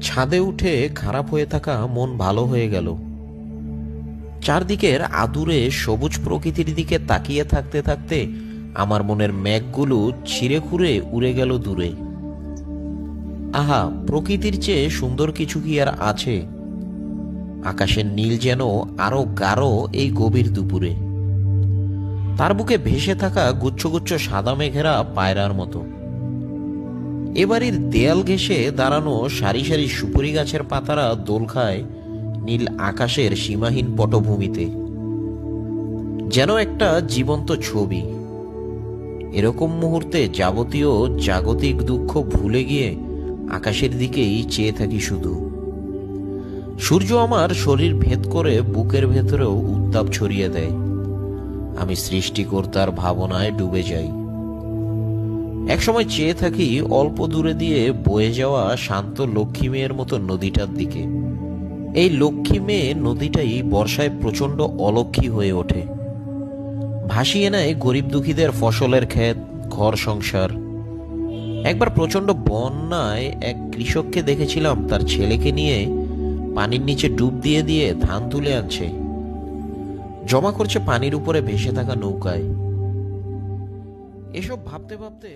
ছাদে উঠে খারাপ হয়ে থাকা মন ভালো হয়ে গেল। চারদিকের আদুরে সবুজ প্রকৃতির দিকে তাকিয়ে থাকতে থাকতে আমার মনের মেঘগুলো ছিঁড়ে খুঁড়ে উড়ে গেল দূরে। আহা, প্রকৃতির চেয়ে সুন্দর কিছু কি আর আছে? আকাশের নীল যেন আরো গাঢ় এই গভীর দুপুরে। তার বুকে ভেসে থাকা গুচ্ছ গুচ্ছ সাদা মেঘেরা পায়রার মতো। এবাড়ির দেয়াল ঘেঁষে দাঁড়ানো সারি সারি সুপুরি গাছের পাতারা দোল খায় নীল আকাশের সীমাহীন পটভূমিতে, যেন একটা জীবন্ত ছবি। এরকম মুহূর্তে যাবতীয় জাগতিক দুঃখ ভুলে গিয়ে আকাশের দিকেই চেয়ে থাকি শুধু। সূর্য আমার শরীর ভেদ করে বুকের ভেতরেও উত্তাপ ছড়িয়ে দেয়। আমি সৃষ্টিকর্তার ভাবনায় ডুবে যাই। একসময় চেয়ে থাকি অল্প দূরে দিয়ে বয়ে যাওয়া শান্ত লক্ষ্মী মেয়ের মতো নদীটার দিকে। এই লক্ষ্মী মেয়ে নদীটাই বর্ষায় প্রচণ্ড অলক্ষ্মী হয়ে ওঠে, ভাসিয়ে নেয় গরিব দুঃখীদের ফসলের ক্ষেত, ঘর সংসার। একবার প্রচণ্ড বন্যায় এক কৃষককে দেখেছিলাম তার ছেলেকে নিয়ে পানির নিচে ডুব দিয়ে দিয়ে ধান তুলে আনছে, জমা করছে পানির উপরে ভেসে থাকা নৌকায়। এসব ভাবতে ভাবতে